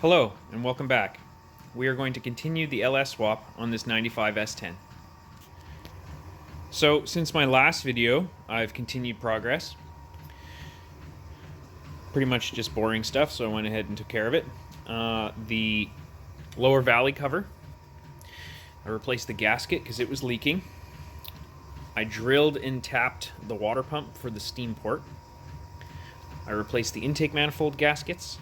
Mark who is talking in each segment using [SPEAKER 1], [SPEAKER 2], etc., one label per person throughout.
[SPEAKER 1] Hello and welcome back. We are going to continue the LS swap on this 95 S10. So since my last video, I've continued progress. Pretty much just boring stuff, so I went ahead and took care of it. The lower valley cover, I replaced the gasket because it was leaking. I drilled and tapped the water pump for the steam port. I replaced the intake manifold gaskets.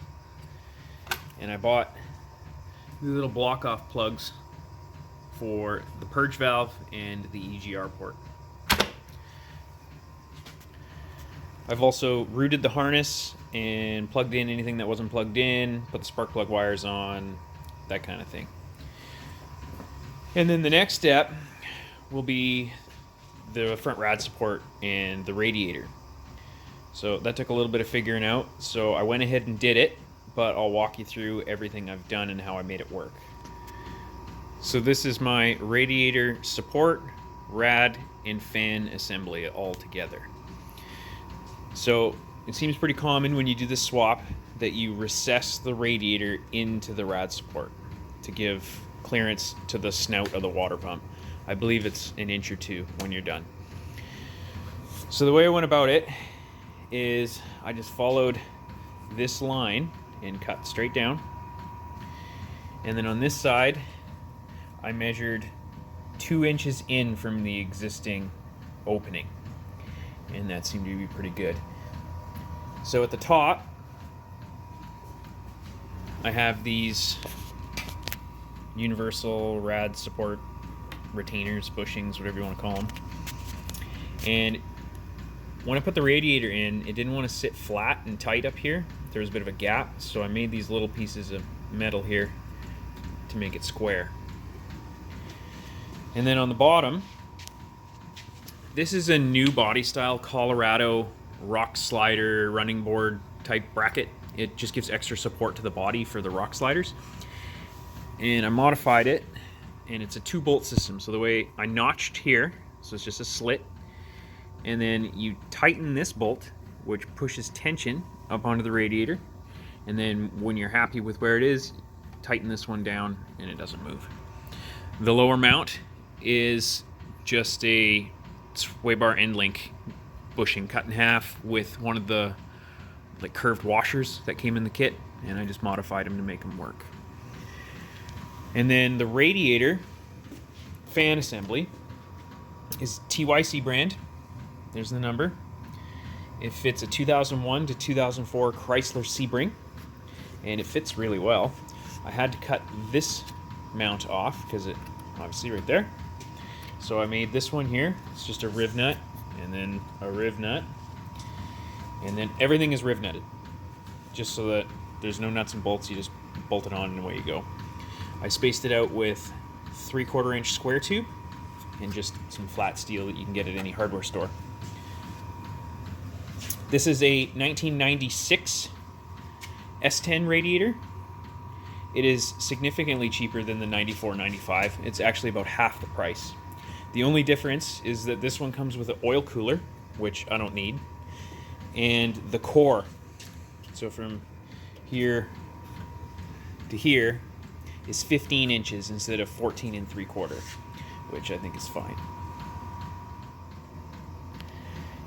[SPEAKER 1] And I bought the little block-off plugs for the purge valve and the EGR port. I've also routed the harness and plugged in anything that wasn't plugged in, put the spark plug wires on, that kind of thing. And then the next step will be the front rad support and the radiator. So that took a little bit of figuring out, so I went ahead and did it. But I'll walk you through everything I've done and how I made it work. So this is my radiator support, rad, and fan assembly all together. So it seems pretty common when you do this swap that you recess the radiator into the rad support to give clearance to the snout of the water pump. I believe it's an inch or two when you're done. So the way I went about it is I just followed this line and cut straight down, and then on this side I measured 2 inches in from the existing opening, and that seemed to be pretty good. So at the top I have these universal rad support retainers, bushings, whatever you want to call them, and when I put the radiator in, it didn't want to sit flat and tight up here. There was a bit of a gap, so I made these little pieces of metal here to make it square. And then on the bottom, this is a new body style Colorado rock slider running board type bracket. It just gives extra support to the body for the rock sliders. And I modified it, and it's a 2-bolt system. So the way I notched here, so it's just a slit, and then you tighten this bolt, which pushes tension up onto the radiator, and then when you're happy with where it is, tighten this one down and it doesn't move. The lower mount is just a sway bar end link bushing cut in half with one of the curved washers that came in the kit, and I just modified them to make them work. And then the radiator fan assembly is TYC brand. There's the number. It fits a 2001 to 2004 Chrysler Sebring, and it fits really well. I had to cut this mount off because it obviously right there. So I made this one here. It's just a riv nut, and then a riv nut, and then everything is riv nutted, just so that there's no nuts and bolts. You just bolt it on and away you go. I spaced it out with 3/4 inch square tube and just some flat steel that you can get at any hardware store. This is a 1996 S10 radiator. It is significantly cheaper than the 94-95. It's actually about half the price. The only difference is that this one comes with an oil cooler, which I don't need, and the core. So from here to here is 15 inches instead of 14 3/4, which I think is fine.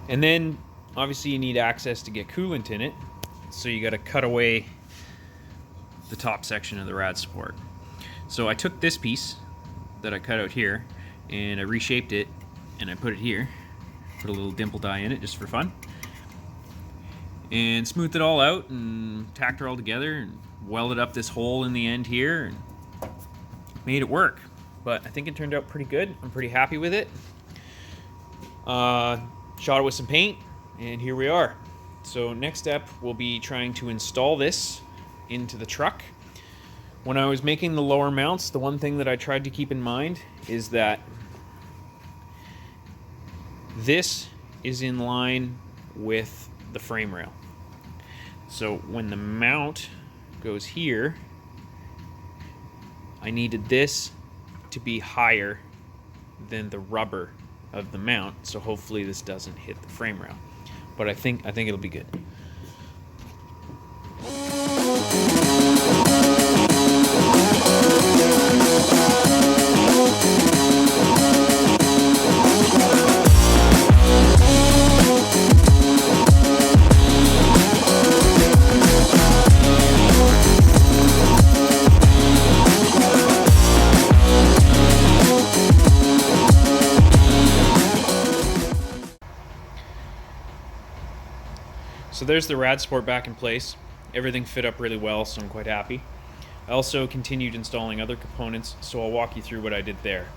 [SPEAKER 1] And then obviously you need access to get coolant in it, so you got to cut away the top section of the rad support. So I took this piece that I cut out here and I reshaped it and I put it here, put a little dimple die in it just for fun, and smoothed it all out and tacked it all together and welded up this hole in the end here and made it work. But I think it turned out pretty good. I'm pretty happy with it. Shot it with some paint, and here we are. So next step will be trying to install this into the truck. When I was making the lower mounts, the one thing that I tried to keep in mind is that this is in line with the frame rail. So when the mount goes here, I needed this to be higher than the rubber of the mount, so hopefully this doesn't hit the frame rail. But I think it'll be good. So there's the rad support back in place. Everything fit up really well, so I'm quite happy. I also continued installing other components, so I'll walk you through what I did there.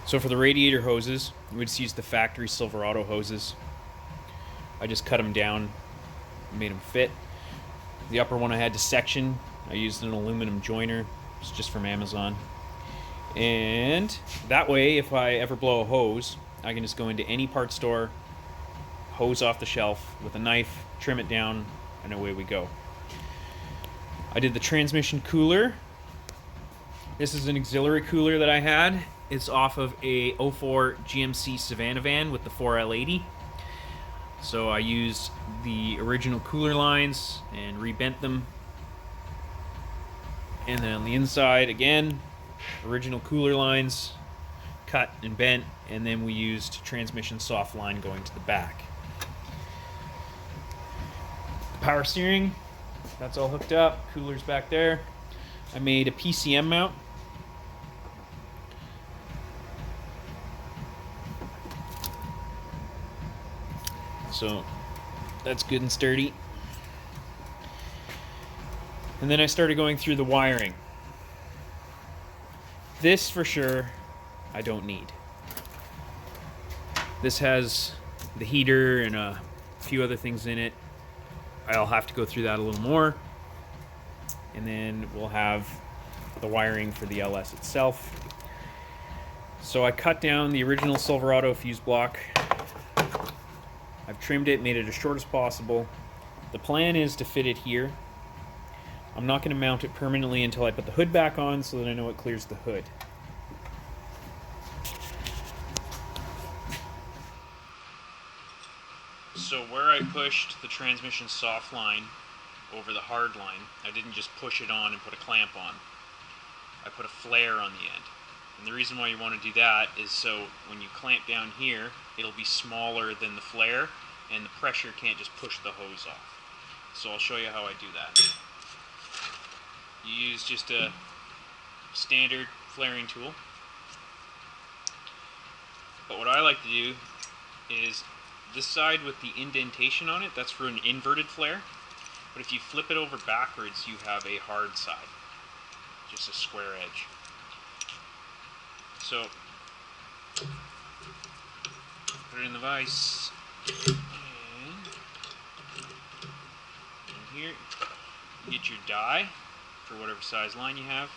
[SPEAKER 1] So for the radiator hoses, we just used the factory Silverado hoses. I just cut them down, made them fit. The upper one I had to section. I used an aluminum joiner. It's just from Amazon. And that way, if I ever blow a hose, I can just go into any part store, hose off the shelf with a knife, trim it down, and away we go. I did the transmission cooler. This is an auxiliary cooler that I had. It's off of a 04 GMC Savannah van with the 4L80. So I used the original cooler lines and rebent them. And then on the inside, again, original cooler lines, cut and bent, and then we used transmission soft line going to the back. Power steering, that's all hooked up, cooler's back there. I made a PCM mount. So that's good and sturdy. And then I started going through the wiring. This for sure I don't need. This has the heater and a few other things in it. I'll have to go through that a little more. And then we'll have the wiring for the LS itself. So I cut down the original Silverado fuse block. I've trimmed it, made it as short as possible. The plan is to fit it here. I'm not going to mount it permanently until I put the hood back on so that I know it clears the hood. So where I pushed the transmission soft line over the hard line, I didn't just push it on and put a clamp on. I put a flare on the end. And the reason why you want to do that is so when you clamp down here, it'll be smaller than the flare and the pressure can't just push the hose off. So I'll show you how I do that. You use just a standard flaring tool. But what I like to do is this side with the indentation on it, that's for an inverted flare. But if you flip it over backwards, you have a hard side. Just a square edge. So, put it in the vise, and in here, you get your die for whatever size line you have.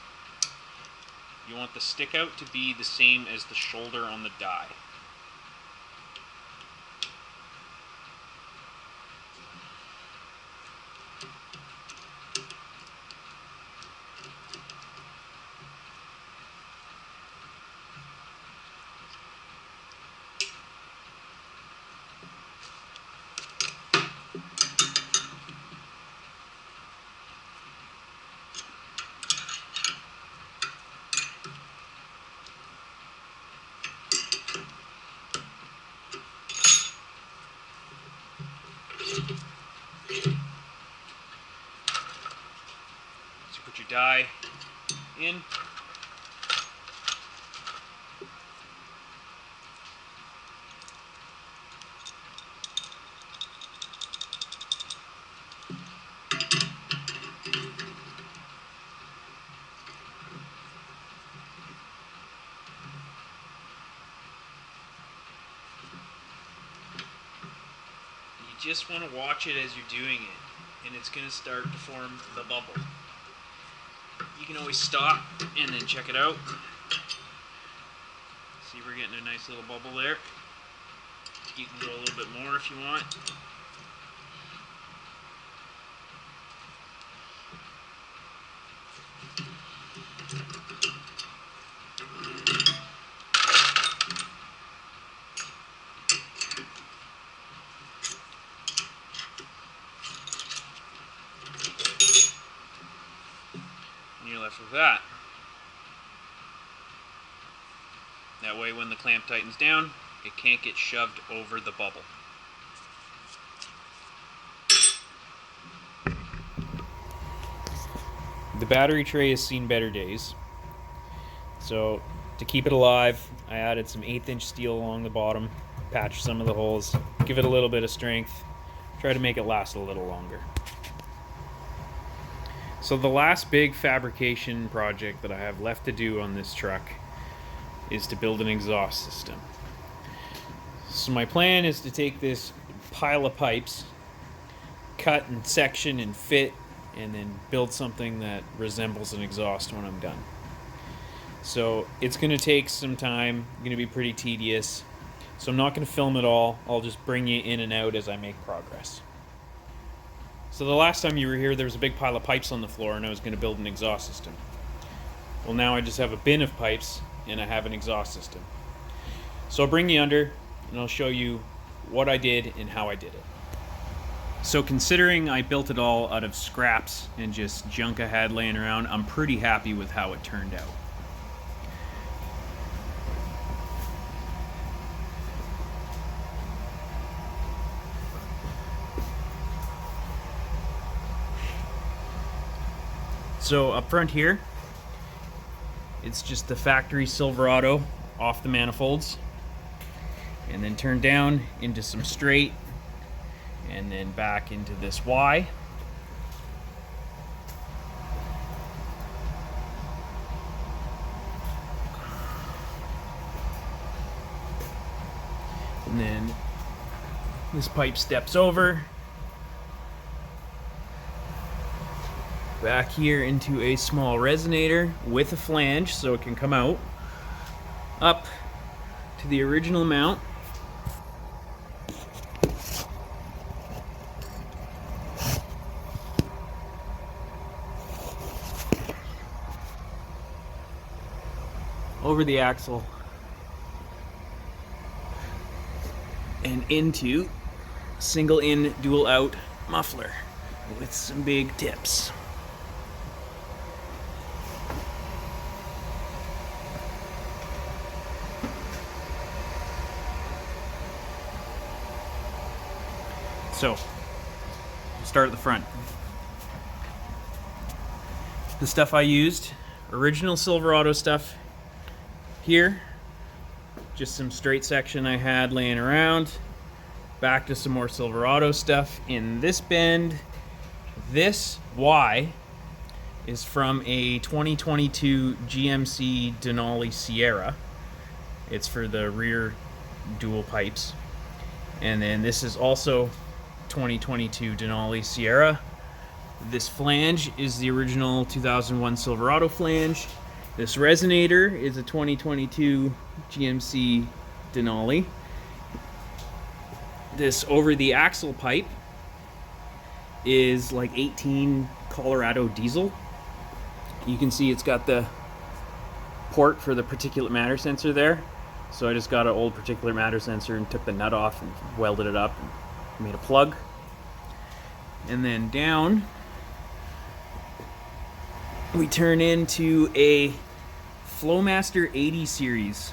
[SPEAKER 1] You want the stick out to be the same as the shoulder on the die. So put your die in. You just want to watch it as you're doing it, and it's going to start to form the bubble. You can always stop and then check it out. See, we're getting a nice little bubble there. You can go a little bit more if you want. You're left with that. That way when the clamp tightens down, it can't get shoved over the bubble. The battery tray has seen better days. So to keep it alive, I added some 1/8 inch steel along the bottom, patched some of the holes, give it a little bit of strength, try to make it last a little longer. So the last big fabrication project that I have left to do on this truck is to build an exhaust system. So my plan is to take this pile of pipes, cut and section and fit, and then build something that resembles an exhaust when I'm done. So it's going to take some time, going to be pretty tedious. So I'm not going to film it all, I'll just bring you in and out as I make progress. So the last time you were here, there was a big pile of pipes on the floor and I was going to build an exhaust system. Well, now I just have a bin of pipes and I have an exhaust system. So I'll bring you under and I'll show you what I did and how I did it. So considering I built it all out of scraps and just junk I had laying around, I'm pretty happy with how it turned out. So up front here, it's just the factory Silverado off the manifolds, and then turned down into some straight, and then back into this Y. And then this pipe steps over back here into a small resonator with a flange so it can come out up to the original mount. Over the axle and into single in, dual out muffler with some big tips. So, start at the front. The stuff I used, original Silverado stuff here, just some straight section I had laying around, back to some more Silverado stuff in this bend. This Y is from a 2022 GMC Denali Sierra. It's for the rear dual pipes. And then this is also 2022 Denali Sierra. This flange is the original 2001 Silverado flange. This resonator is a 2022 GMC Denali. This over the axle pipe is like 18 Colorado diesel. You can see it's got the port for the particulate matter sensor there. So I just got an old particulate matter sensor and took the nut off and welded it up and made a plug. And then down we turn into a Flowmaster 80 series.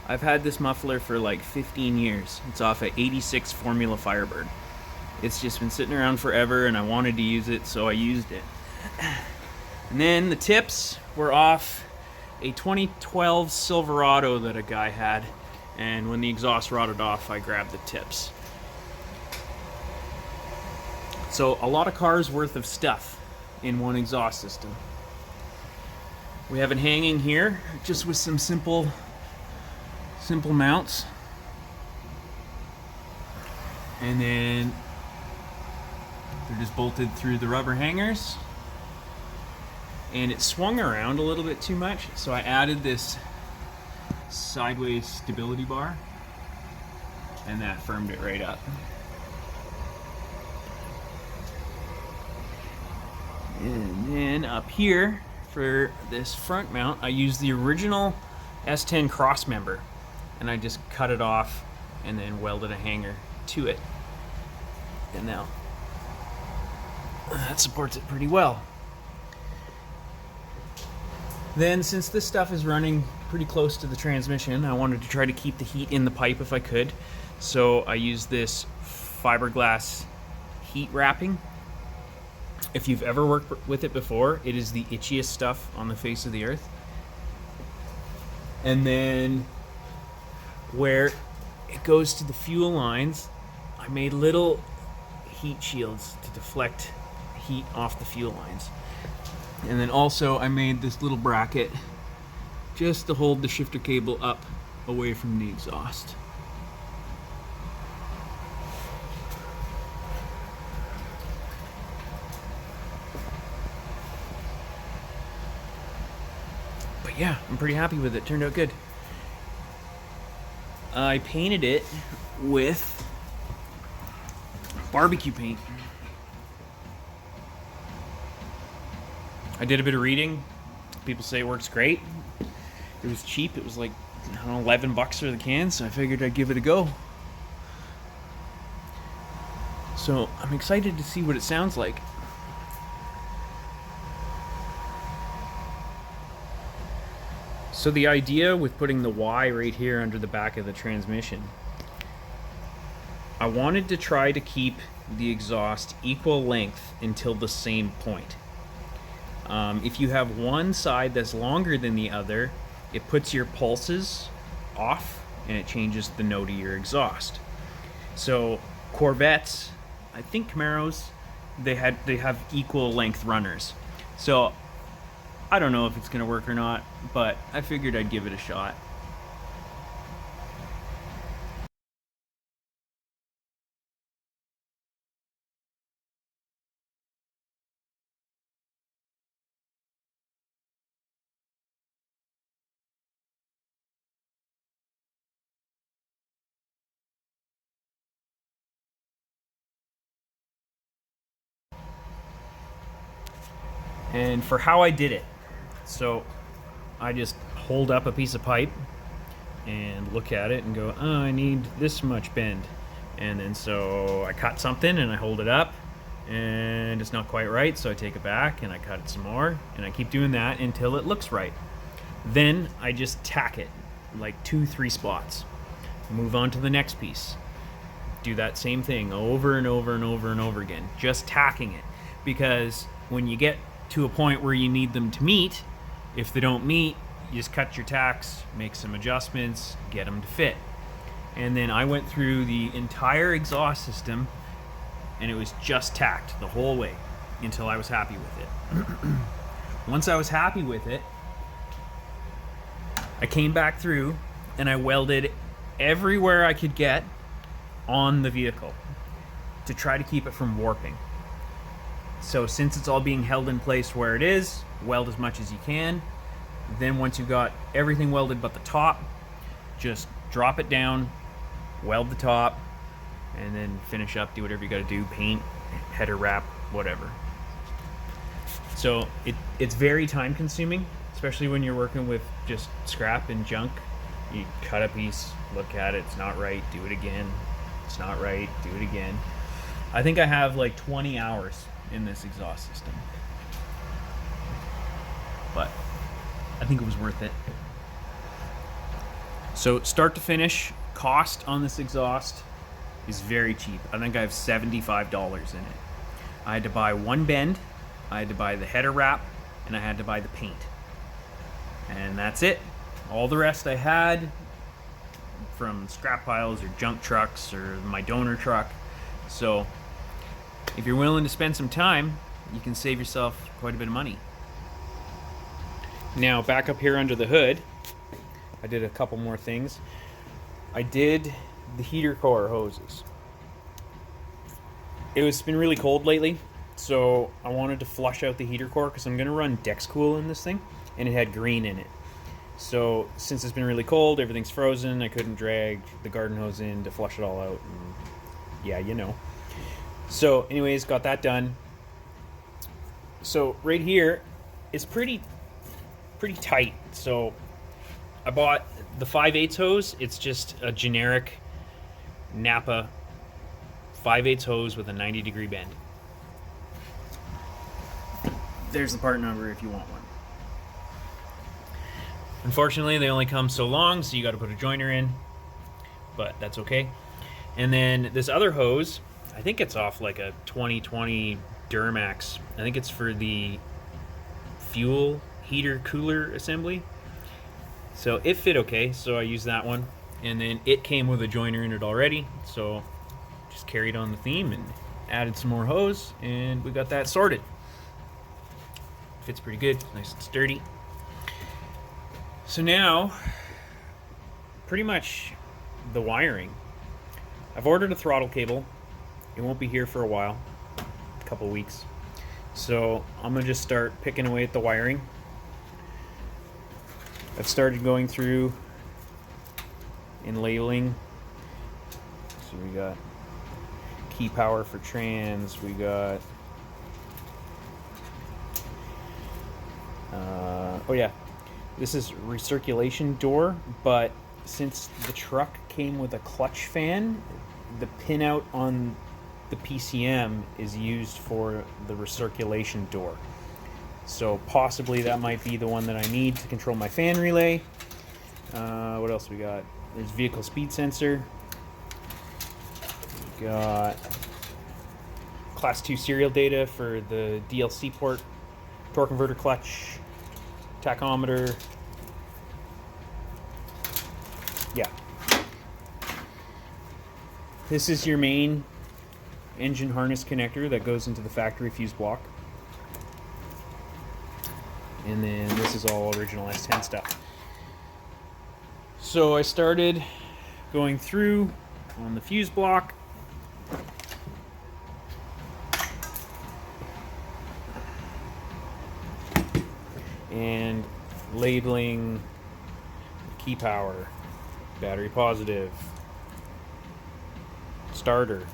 [SPEAKER 1] I've had this muffler for like 15 years. It's off a 86 Formula Firebird. It's just been sitting around forever and I wanted to use it, so I used it. And then the tips were off a 2012 Silverado that a guy had, and when the exhaust rotted off, I grabbed the tips. So a lot of cars worth of stuff in one exhaust system. We have it hanging here just with some simple mounts, and then they're just bolted through the rubber hangers. And it swung around a little bit too much, so I added this sideways stability bar, and that firmed it right up. And then up here for this front mount, I used the original S10 cross member, and I just cut it off and then welded a hanger to it. And now that supports it pretty well. Then, since this stuff is running pretty close to the transmission, I wanted to try to keep the heat in the pipe if I could. So I used this fiberglass heat wrapping. If you've ever worked with it before, it is the itchiest stuff on the face of the earth. And then where it goes to the fuel lines, I made little heat shields to deflect heat off the fuel lines. And then also I made this little bracket just to hold the shifter cable up away from the exhaust. But yeah, I'm pretty happy with it. Turned out good. I painted it with barbecue paint. I did a bit of reading. People say it works great. It was cheap. It was like, I don't know, 11 bucks for the can, so I figured I'd give it a go. So I'm excited to see what it sounds like. So the idea with putting the Y right here under the back of the transmission, I wanted to try to keep the exhaust equal length until the same point. If you have one side that's longer than the other, it puts your pulses off and it changes the note of your exhaust. So Corvettes, I think Camaros, they have equal length runners. So I don't know if it's gonna work or not, but I figured I'd give it a shot. And for how I did it, so I just hold up a piece of pipe and look at it and go, oh, I need this much bend. And then so I cut something and I hold it up and it's not quite right, so I take it back and I cut it some more and I keep doing that until it looks right. Then I just tack it like 2-3 spots. Move on to the next piece. Do that same thing over and over and over and over again, just tacking it. Because when you get to a point where you need them to meet, if they don't meet, you just cut your tacks, make some adjustments, get them to fit. And then I went through the entire exhaust system and it was just tacked the whole way until I was happy with it. Once I was happy with it, I came back through and I welded everywhere I could get on the vehicle to try to keep it from warping. So since it's all being held in place where it is, weld as much as you can. Then once you've got everything welded but the top, just drop it down, weld the top, and then finish up, do whatever you gotta do, paint, header wrap, whatever. So it's very time consuming, especially when you're working with just scrap and junk. You cut a piece, look at it, it's not right, do it again. It's not right, do it again. I think I have like 20 hours in this exhaust system. But I think it was worth it. So start to finish, cost on this exhaust is very cheap. I think I have $75 in it. I had to buy one bend, I had to buy the header wrap, and I had to buy the paint. And that's it. All the rest I had from scrap piles or junk trucks or my donor truck. So if you're willing to spend some time, you can save yourself quite a bit of money. Now back up here under the hood, I did a couple more things. I did the heater core hoses. It's been really cold lately, so I wanted to flush out the heater core because I'm going to run Dexcool in this thing, and it had green in it. So since it's been really cold, everything's frozen, I couldn't drag the garden hose in to flush it all out. And yeah, you know. So anyways, got that done. So right here, it's pretty tight. So I bought the 5/8 hose. It's just a generic Napa 5/8 hose with a 90-degree bend. There's the part number if you want one. Unfortunately, they only come so long, so you got to put a joiner in, but that's okay. And then this other hose, I think it's off like a 2020 Duramax. I think it's for the fuel heater cooler assembly. So it fit okay, so I used that one. And then it came with a joiner in it already, so just carried on the theme and added some more hose, and we got that sorted. Fits pretty good, nice and sturdy. So now, pretty much the wiring. I've ordered a throttle cable. It won't be here for a while, a couple weeks. So I'm gonna just start picking away at the wiring. I've started going through and labeling. So we got key power for trans, we got oh yeah, this is recirculation door, but since the truck came with a clutch fan, the pinout on the PCM is used for the recirculation door. So possibly that might be the one that I need to control my fan relay. What else we got? There's vehicle speed sensor. We got class 2 serial data for the DLC port, torque converter clutch, tachometer. Yeah. This is your main engine harness connector that goes into the factory fuse block. And then this is all original S10 stuff. So I started going through on the fuse block. And labeling key power, battery positive, starter,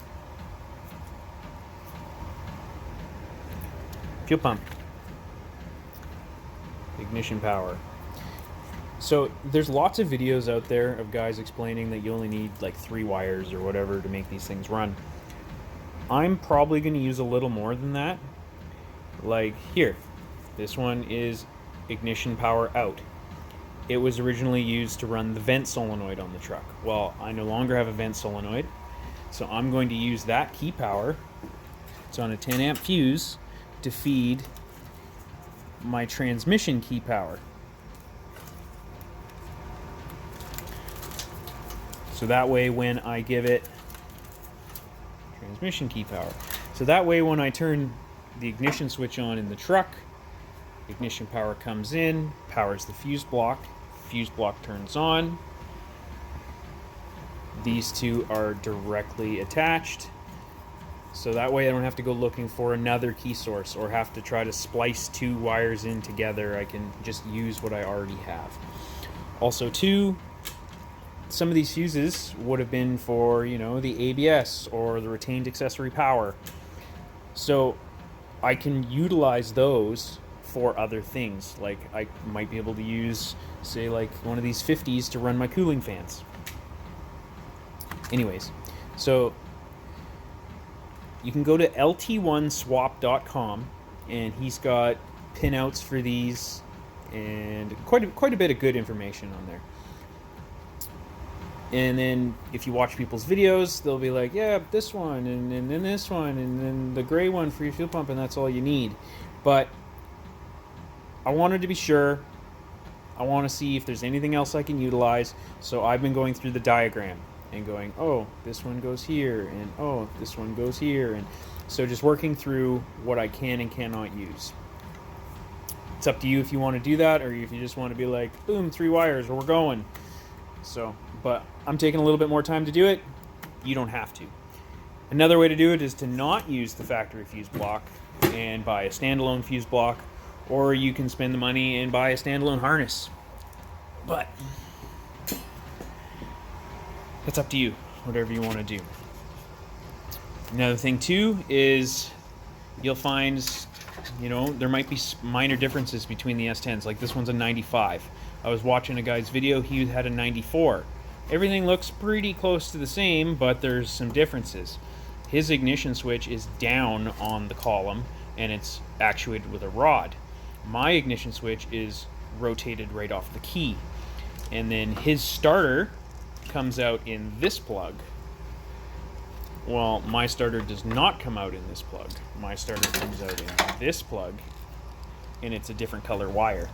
[SPEAKER 1] fuel pump, ignition power. So there's lots of videos out there of guys explaining that you only need like 3 wires or whatever to make these things run. I'm probably going to use a little more than that. Like here, this one is ignition power out. It was originally used to run the vent solenoid on the truck. Well, I no longer have a vent solenoid, so I'm going to use that key power. It's on a 10 amp fuse to feed my transmission key power. So that way when I give it transmission key power. So that way when I turn the ignition switch on in the truck, ignition power comes in, powers the fuse block turns on. These two are directly attached. So that way I don't have to go looking for another key source or have to try to splice 2 wires in together. I can just use what I already have. Also too, some of these fuses would have been for, you know, the ABS or the retained accessory power. So I can utilize those for other things. Like I might be able to use, say, like one of these 50s to run my cooling fans. Anyways, so you can go to lt1swap.com and he's got pinouts for these and quite a bit of good information on there. And then if you watch people's videos, they'll be like, yeah, this one, and then this one, and then the gray one for your fuel pump, and that's all you need. But I wanted to be sure. I want to see if there's anything else I can utilize. So I've been going through the diagram and going, oh, this one goes here, and oh, this one goes here. And so just working through what I can and cannot use. It's up to you if you want to do that, or if you just want to be like, boom, 3 wires, or we're going. So, but I'm taking a little bit more time to do it. You don't have to. Another way to do it is to not use the factory fuse block and buy a standalone fuse block, or you can spend the money and buy a standalone harness. But it's up to you, whatever you want to do. Another thing too is you'll find, you know, there might be minor differences between the S10s. Like this one's a 95. I was watching a guy's video, he had a 94. Everything looks pretty close to the same, but there's some differences. His ignition switch is down on the column and it's actuated with a rod. My ignition switch is rotated right off the key. And then his starter comes out in this plug. Well, my starter does not come out in this plug. My starter comes out in this plug, and it's a different color wire.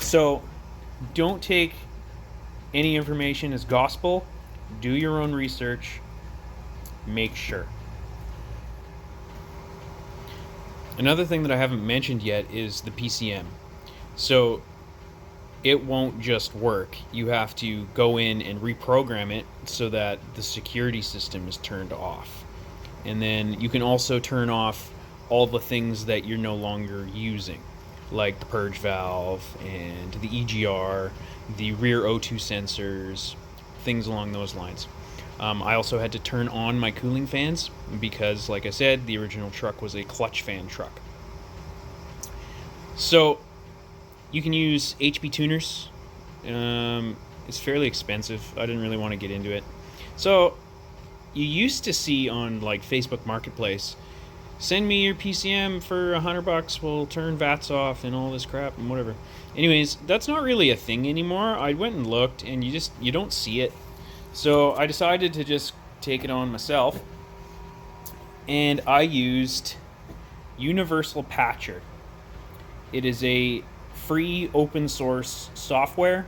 [SPEAKER 1] So don't take any information as gospel. Do your own research. make sure. Another thing that I haven't mentioned yet is the PCM. So it won't just work. You have to go in and reprogram it so that the security system is turned off. And then you can also turn off all the things that you're no longer using, like the purge valve and the EGR, the rear O2 sensors, things along those lines. I also had to turn on my cooling fans because, like I said, the original truck was a clutch fan truck. So you can use HP tuners. It's fairly expensive. I didn't really want to get into it. So you used to see on like Facebook Marketplace, send me your PCM for $100. We'll turn VATs off and all this crap and whatever. Anyways, that's not really a thing anymore. I went and looked, and you don't see it. So I decided to just take it on myself, and I used Universal Patcher. It is a free open source software.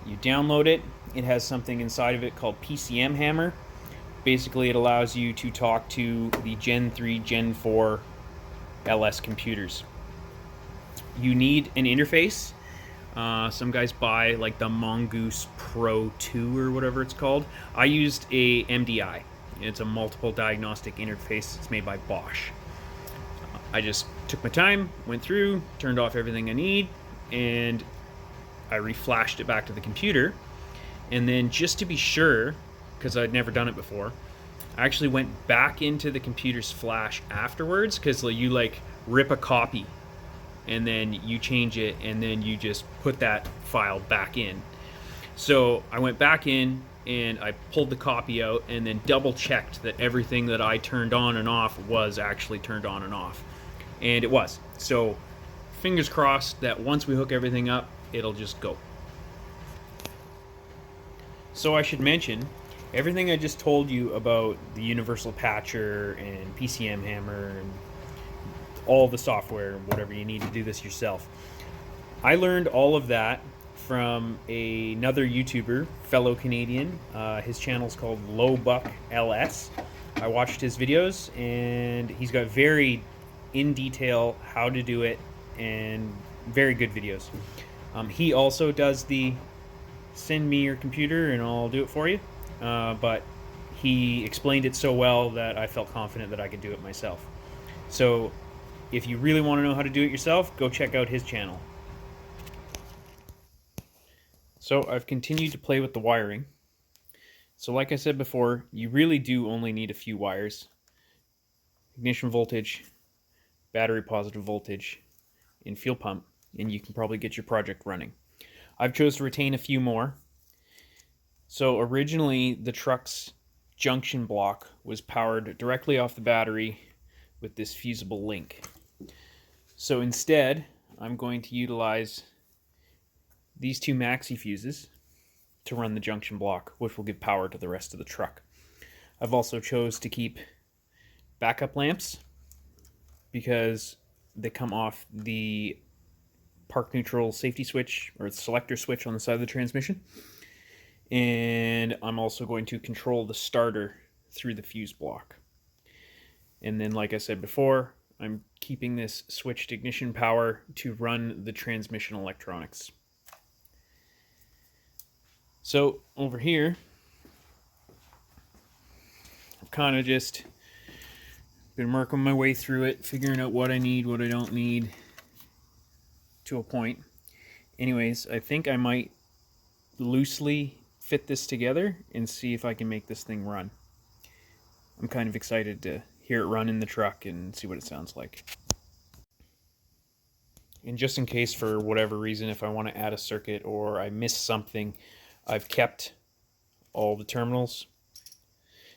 [SPEAKER 1] You download it. It has something inside of it called PCM Hammer. Basically, it allows you to talk to the Gen 3, Gen 4 LS computers. You need an interface. Some guys buy like the Mongoose Pro 2 or whatever it's called. I used a MDI. It's a multiple diagnostic interface. It's made by Bosch. I just took my time, went through, turned off everything I need, and I reflashed it back to the computer. And then just to be sure, because I'd never done it before, I actually went back into the computer's flash afterwards, because you like rip a copy and then you change it and then you just put that file back in. So I went back in and I pulled the copy out and then double checked that everything that I turned on and off was actually turned on and off. And it was. So fingers crossed that once we hook everything up, it'll just go. So I should mention, everything I just told you about the Universal Patcher and PCM Hammer and all the software, whatever you need to do this yourself, I learned all of that from another YouTuber, fellow Canadian. His channel's called Lowbuck LS. I watched his videos, and he's got very in detail how to do it and very good videos. He also does the send me your computer and I'll do it for you, but he explained it so well that I felt confident that I could do it myself. So if you really want to know how to do it yourself, go check out his channel. So I've continued to play with the wiring. So like I said before, you really do only need a few wires. Ignition voltage, battery positive voltage, and fuel pump, and you can probably get your project running. I've chosen to retain a few more. So originally the truck's junction block was powered directly off the battery with this fusible link. So instead, I'm going to utilize these two maxi fuses to run the junction block, which will give power to the rest of the truck. I've also chose to keep backup lamps because they come off the park neutral safety switch or the selector switch on the side of the transmission. And I'm also going to control the starter through the fuse block. And then, like I said before, I'm keeping this switched ignition power to run the transmission electronics. So over here, I've kind of just been working my way through it, figuring out what I need, what I don't need, to a point. Anyways, I think I might loosely fit this together and see if I can make this thing run. I'm kind of excited to hear it run in the truck and see what it sounds like. And just in case, for whatever reason, if I want to add a circuit or I miss something, I've kept all the terminals.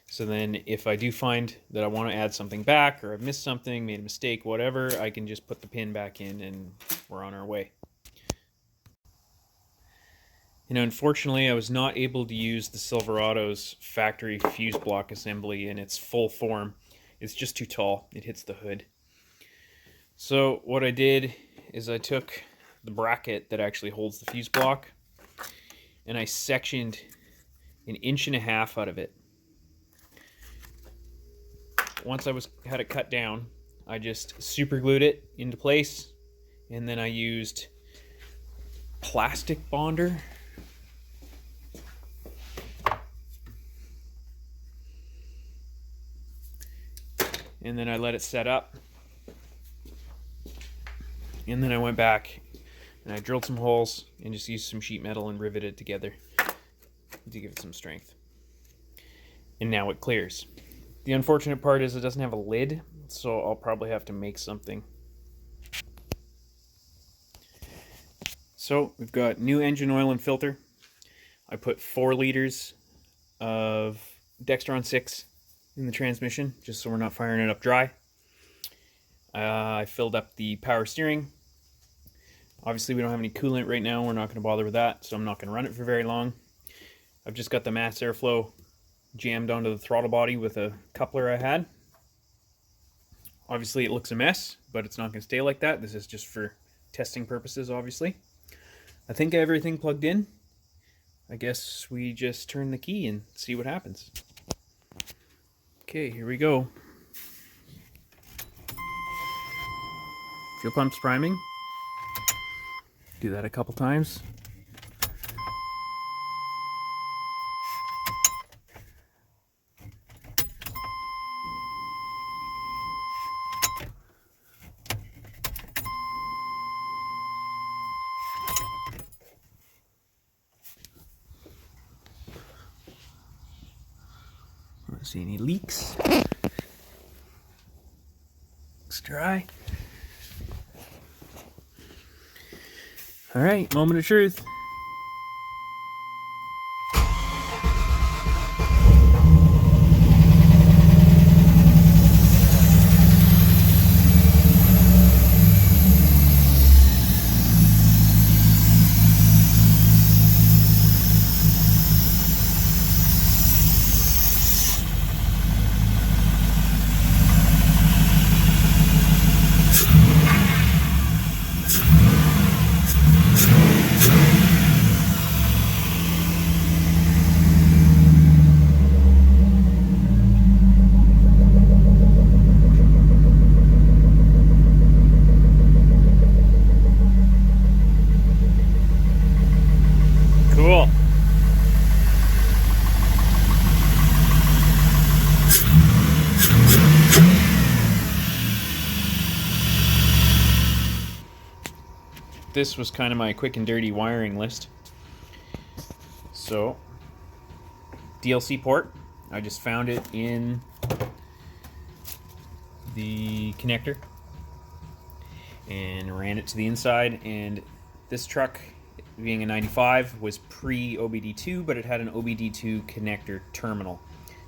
[SPEAKER 1] So then if I do find that I want to add something back, or I've missed something, made a mistake, whatever, I can just put the pin back in and we're on our way. And unfortunately, I was not able to use the Silverado's factory fuse block assembly in its full form. It's just too tall. It hits the hood. So what I did is I took the bracket that actually holds the fuse block and I sectioned 1.5 inches out of it. once I had it cut down, I just super glued it into place, and then I used plastic bonder. And then I let it set up. And then I went back and I drilled some holes and just used some sheet metal and riveted it together to give it some strength. And now it clears. The unfortunate part is it doesn't have a lid, so I'll probably have to make something. So we've got new engine oil and filter. I put 4 liters of Dextron 6 in the transmission, just so we're not firing it up dry. I filled up the power steering. Obviously we don't have any coolant right now, we're not going to bother with that, so I'm not going to run it for very long. I've just got the mass airflow jammed onto the throttle body with a coupler I had. Obviously it looks a mess, but it's not going to stay like that. This is just for testing purposes, obviously. I think I have everything plugged in. I guess we just turn the key and see what happens. Okay, here we go. Fuel pump's priming. Do that a couple times. I don't see any leaks. Looks dry. All right, moment of truth. Cool. This was kind of my quick and dirty wiring list. So, DLC port. I just found it in the connector and ran it to the inside. And this truck, being a 95, was pre-OBD2, but it had an OBD2 connector terminal.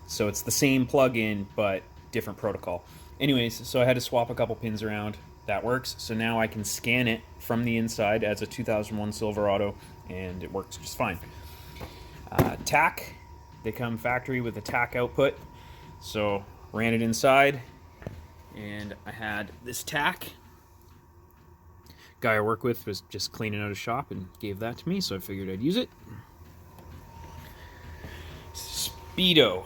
[SPEAKER 1] So it's the same plug-in, but different protocol. Anyways, so I had to swap a couple pins around. That works. So now I can scan it from the inside as a 2001 Silverado, and it works just fine. TAC, they come factory with a TAC output. So ran it inside, and I had this TAC. Guy I work with was just cleaning out his shop and gave that to me, so I figured I'd use it. Speedo.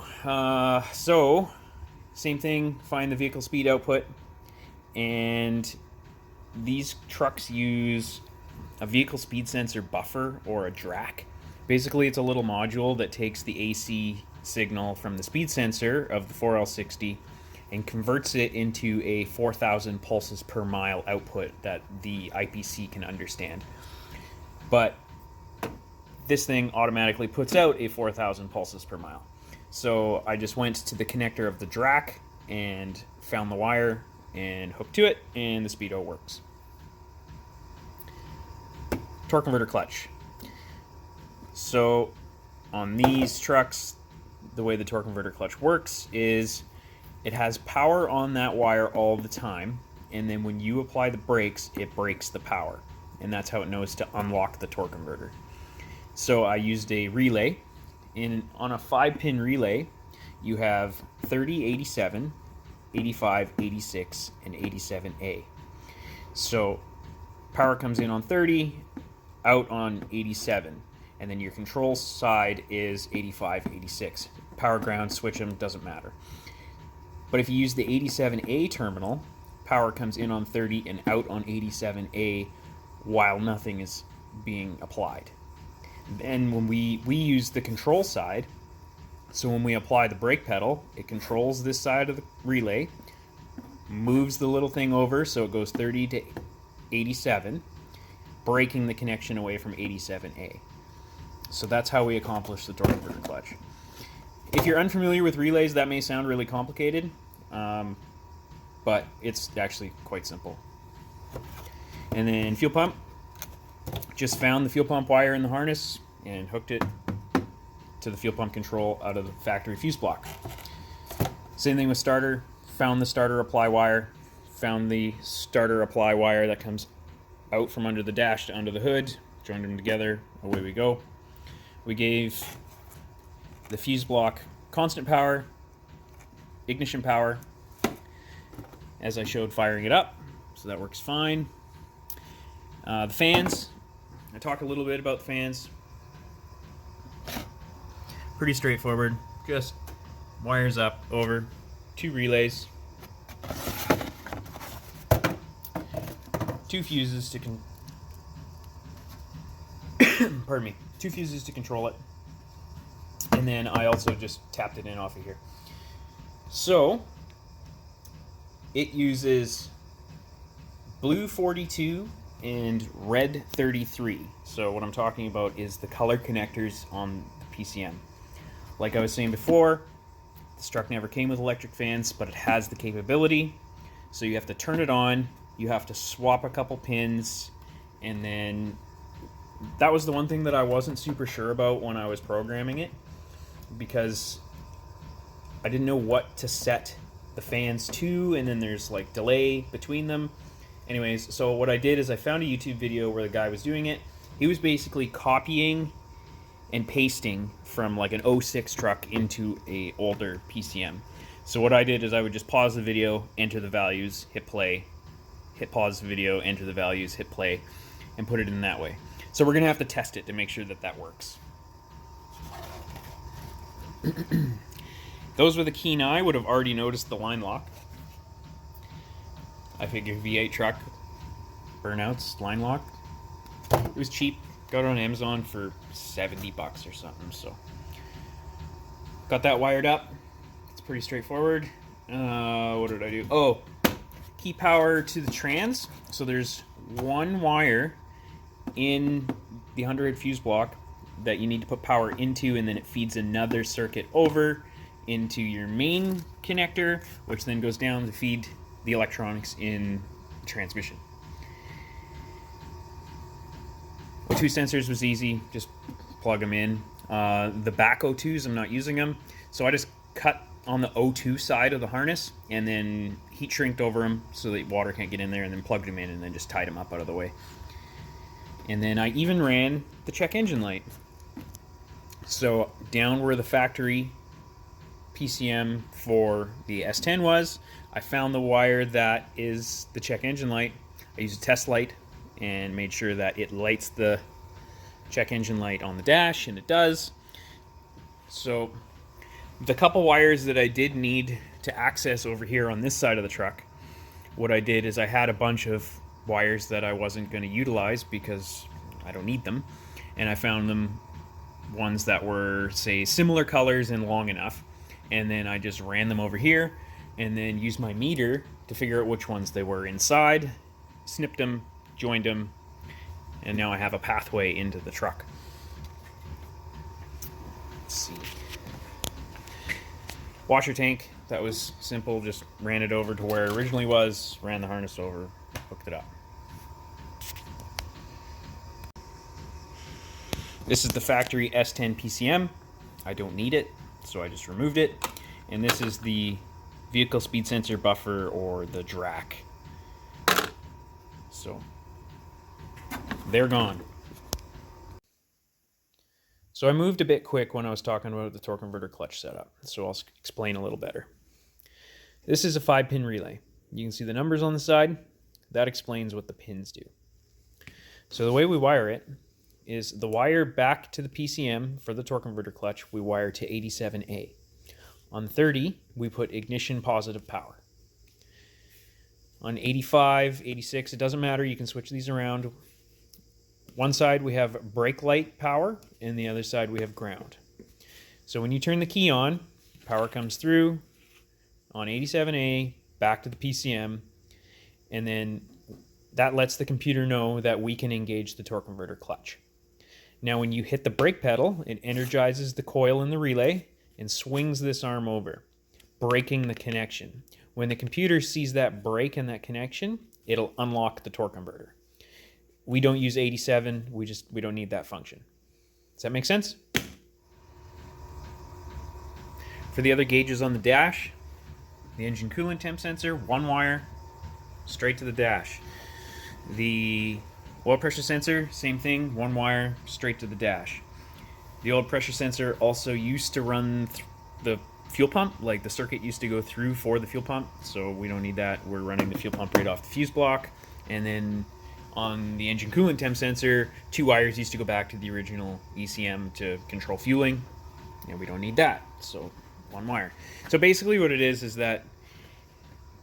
[SPEAKER 1] So, same thing, find the vehicle speed output, and these trucks use a vehicle speed sensor buffer or a DRAC. Basically, it's a little module that takes the AC signal from the speed sensor of the 4L60 and converts it into a 4,000 pulses per mile output that the IPC can understand. But this thing automatically puts out a 4,000 pulses per mile. So I just went to the connector of the DRAC and found the wire and hooked to it, and the Speedo works. Torque converter clutch. So on these trucks, the way the torque converter clutch works is it has power on that wire all the time, and then when you apply the brakes, it breaks the power, and that's how it knows to unlock the torque converter. So I used a relay. On a 5-pin relay, you have 30, 87, 85, 86, and 87A. So power comes in on 30, out on 87, and then your control side is 85, 86. Power, ground, switch them, doesn't matter. But if you use the 87A terminal, power comes in on 30 and out on 87A while nothing is being applied. And when we use the control side, so when we apply the brake pedal, it controls this side of the relay, moves the little thing over so it goes 30 to 87, breaking the connection away from 87A. So that's how we accomplish the torque converter clutch. If you're unfamiliar with relays, that may sound really complicated, but it's actually quite simple. And then fuel pump, just found the fuel pump wire in the harness and hooked it to the fuel pump control out of the factory fuse block. Same thing with starter, found the starter apply wire, found the starter apply wire that comes out from under the dash to under the hood, joined them together, away we go. We gave the fuse block constant power, ignition power, as I showed firing it up, so that works fine. The fans, I talked a little bit about the fans. Pretty straightforward, just wires up over 2 relays, 2 fuses to pardon me, 2 fuses to control it, and then I also just tapped it in off of here. So it uses blue 42 and red 33. So what I'm talking about is the color connectors on the PCM. Like I was saying before, this truck never came with electric fans, but it has the capability. So you have to turn it on, you have to swap a couple pins, and then that was the one thing that I wasn't super sure about when I was programming it, because I didn't know what to set the fans to, and then there's like delay between them. Anyways, so what I did is I found a YouTube video where the guy was doing it. He was basically copying and pasting from like an 06 truck into a older PCM. So what I did is I would just pause the video, enter the values, hit play, hit pause the video, enter the values, hit play, and put it in that way. So we're gonna have to test it to make sure that that works. Those with a keen eye would have already noticed the line lock. I figure V8 truck, burnouts, line lock. It was cheap, got it on Amazon for 70 bucks or something, so. Got that wired up, it's pretty straightforward. What did I do? Oh, key power to the trans. So there's one wire in the 100 fuse block that you need to put power into, and then it feeds another circuit over into your main connector, which then goes down to feed the electronics in the transmission. The 2 sensors was easy, just plug them in. The back O2s, I'm not using them, so I just cut on the O2 side of the harness and then heat shrinked over them so that water can't get in there, and then plugged them in and then just tied them up out of the way. And then I even ran the check engine light. So down where the factory PCM for the S10 was, I found the wire that is the check engine light. I used a test light and made sure that it lights the check engine light on the dash, and it does. So the couple wires that I did need to access over here on this side of the truck, what I did is I had a bunch of wires that I wasn't going to utilize because I don't need them, and I found them ones that were, say, similar colors and long enough, and then I just ran them over here and then used my meter to figure out which ones they were inside, snipped them, joined them, and now I have a pathway into the truck. Let's see. Washer tank, that was simple, just ran it over to where it originally was, ran the harness over, hooked it up. This is the factory S10 PCM. I don't need it, so I just removed it. And this is the vehicle speed sensor buffer, or the DRAC. So they're gone. So I moved a bit quick when I was talking about the torque converter clutch setup, so I'll explain a little better. This is a 5-pin relay. You can see the numbers on the side. That explains what the pins do. So the way we wire it is the wire back to the PCM for the torque converter clutch, we wire to 87A. On 30, we put ignition positive power. On 85, 86, it doesn't matter, you can switch these around. One side we have brake light power, and the other side we have ground. So when you turn the key on, power comes through on 87A, back to the PCM, and then that lets the computer know that we can engage the torque converter clutch. Now when you hit the brake pedal, it energizes the coil in the relay and swings this arm over, breaking the connection. When the computer sees that break in that connection, it'll unlock the torque converter. We don't use 87, we don't need that function. Does that make sense? For the other gauges on the dash, the engine coolant temp sensor, one wire, straight to the dash. The oil pressure sensor, same thing, one wire, straight to the dash. The oil pressure sensor also used to run the fuel pump, like the circuit used to go through for the fuel pump, so we don't need that. We're running the fuel pump right off the fuse block. And then on the engine coolant temp sensor, two wires used to go back to the original ECM to control fueling, and we don't need that, so one wire. So basically what it is that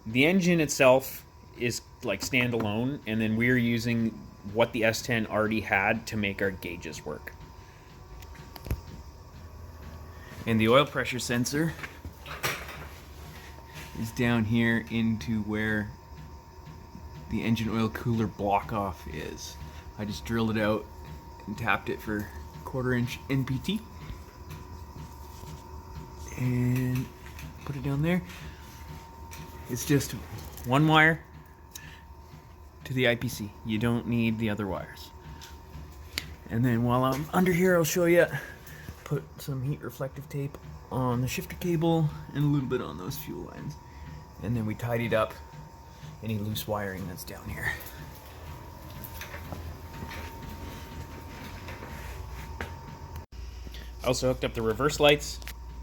[SPEAKER 1] the engine itself is like standalone, and then we're using what the S10 already had to make our gauges work. And the oil pressure sensor is down here into where the engine oil cooler block off is. I just drilled it out and tapped it for 1/4 inch NPT and put it down there. It's just one wire to the IPC. You don't need the other wires. And then while I'm under here, I'll show you, put some heat reflective tape on the shifter cable and a little bit on those fuel lines. And then we tidied up any loose wiring that's down here. I also hooked up the reverse lights,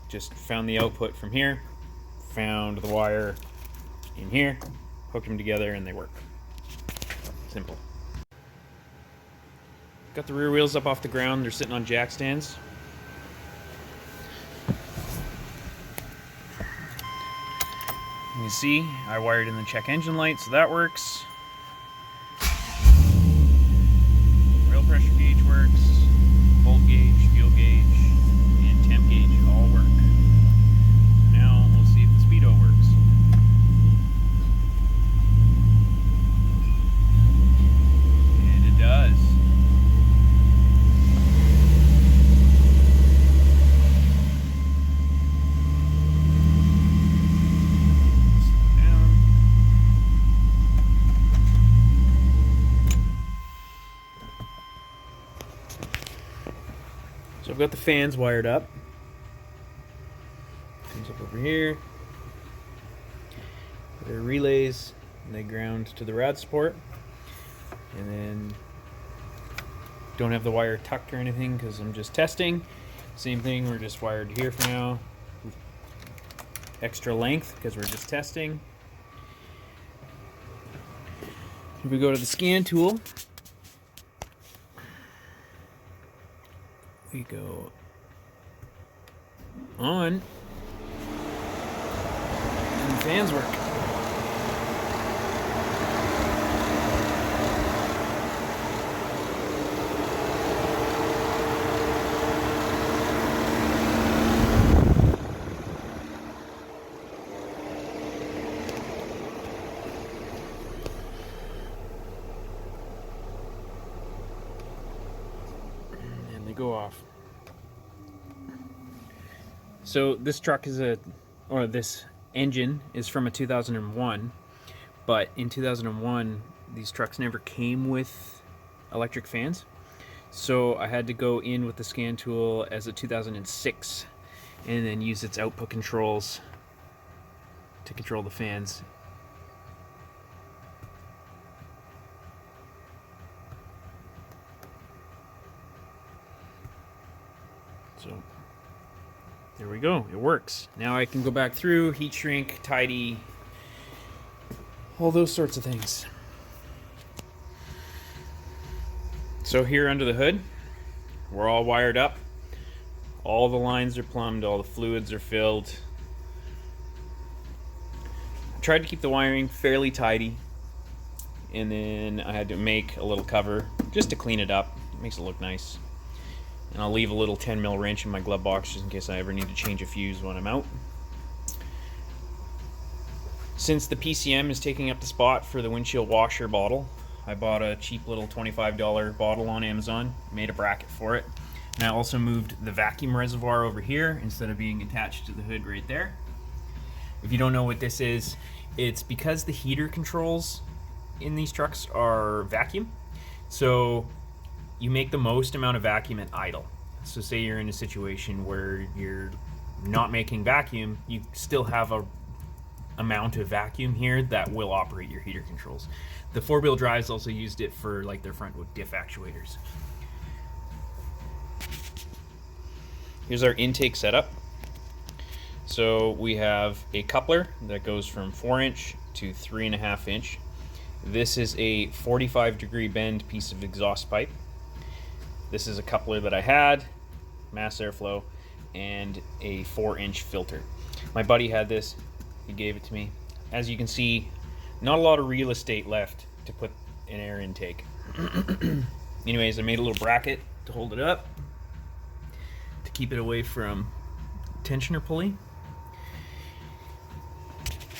[SPEAKER 1] just found the output from here, found the wire in here, hooked them together, and they work. Simple. Got the rear wheels up off the ground, they're sitting on jack stands. You see, I wired in the check engine light, so that works. Oil pressure gauge works, volt gauge, fuel gauge, and temp gauge all work. Now we'll see if the speedo works. And it does. So I've got the fans wired up. Comes up over here. They're relays, and they ground to the rad support. And then don't have the wire tucked or anything because I'm just testing. Same thing, we're just wired here for now. Extra length because we're just testing. If we go to the scan tool, we go on, and the fans work. And they go off. So this truck is this engine is from a 2001, but in 2001 these trucks never came with electric fans. So I had to go in with the scan tool as a 2006 and then use its output controls to control the fans. So there we go, it works. Now I can go back through, heat shrink, tidy, all those sorts of things. So here under the hood, we're all wired up. All the lines are plumbed, all the fluids are filled. tried to keep the wiring fairly tidy, and then I had to make a little cover just to clean it up. It makes it look nice. And I'll leave a little 10mm wrench in my glove box just in case I ever need to change a fuse when I'm out. Since the PCM is taking up the spot for the windshield washer bottle, I bought a cheap little $25 bottle on Amazon, made a bracket for it. And I also moved the vacuum reservoir over here instead of being attached to the hood right there. If you don't know what this is, it's because the heater controls in these trucks are vacuum. So you make the most amount of vacuum at idle. So say you're in a situation where you're not making vacuum, you still have a amount of vacuum here that will operate your heater controls. The four-wheel drives also used it for like their front diff actuators. Here's our intake setup. So we have a coupler that goes from 4" to 3.5". This is a 45-degree bend piece of exhaust pipe. This is a coupler that I had, mass airflow, and a 4" filter. My buddy had this, he gave it to me. As you can see, not a lot of real estate left to put an air intake. Anyways, I made a little bracket to hold it up, to keep it away from tensioner pulley.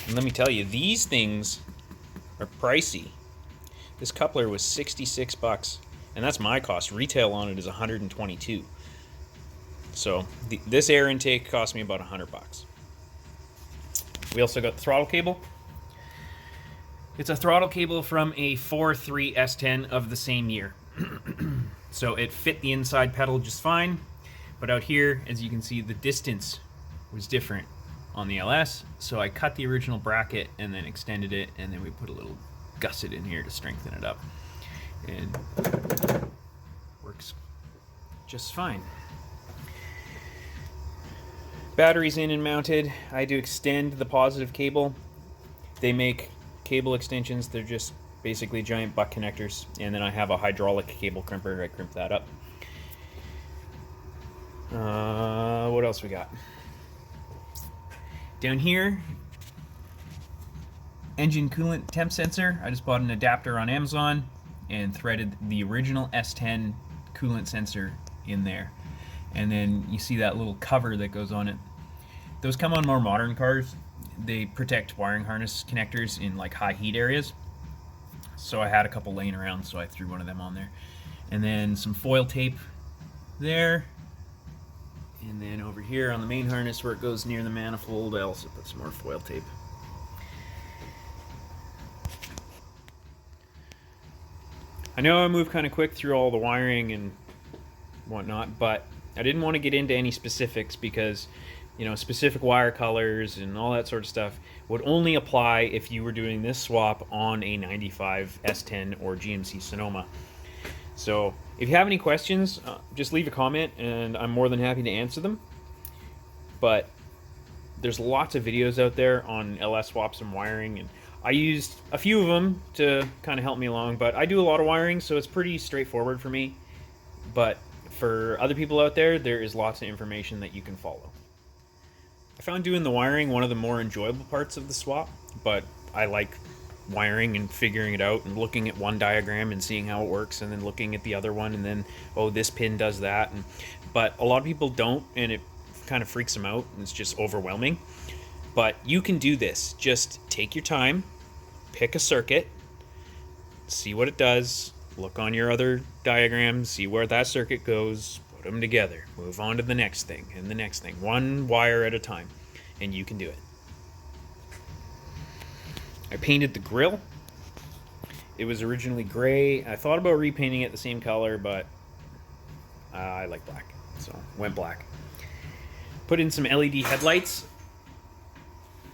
[SPEAKER 1] And let me tell you, these things are pricey. This coupler was $66, and that's my cost. Retail on it is $122. So this air intake cost me about $100. We also got the throttle cable. It's a throttle cable from a 4.3 S10 of the same year. So it fit the inside pedal just fine, but out here, as you can see, the distance was different on the LS, so I cut the original bracket and then extended it, and then we put a little gusset in here to strengthen it up. And works just fine. Batteries in and mounted. I had to extend the positive cable. They make cable extensions. They're just basically giant butt connectors. And then I have a hydraulic cable crimper. I crimp that up. What else we got? Down here, engine coolant temp sensor. I just bought an adapter on Amazon and threaded the original S10 coolant sensor in there. And then you see that little cover that goes on it. Those come on more modern cars. They protect wiring harness connectors in like high heat areas. So I had a couple laying around, so I threw one of them on there. And then some foil tape there. And then over here on the main harness where it goes near the manifold, I also put some more foil tape. I know I moved kind of quick through all the wiring and whatnot, but I didn't want to get into any specifics because, you know, specific wire colors and all that sort of stuff would only apply if you were doing this swap on a 95 S10 or GMC Sonoma. So if you have any questions, just leave a comment and I'm more than happy to answer them. But there's lots of videos out there on LS swaps and wiring, and I used a few of them to kind of help me along, but I do a lot of wiring, so it's pretty straightforward for me. But for other people out there, there is lots of information that you can follow. I found doing the wiring one of the more enjoyable parts of the swap, but I like wiring and figuring it out and looking at one diagram and seeing how it works and then looking at the other one and then, oh, this pin does that. But a lot of people don't, and it kind of freaks them out and it's just overwhelming. But you can do this. Just take your time, pick a circuit, see what it does, look on your other diagram, see where that circuit goes, put them together, move on to the next thing and the next thing, one wire at a time, and you can do it. I painted the grill. It was originally gray. I thought about repainting it the same color, but I like black, so went black. Put in some LED headlights,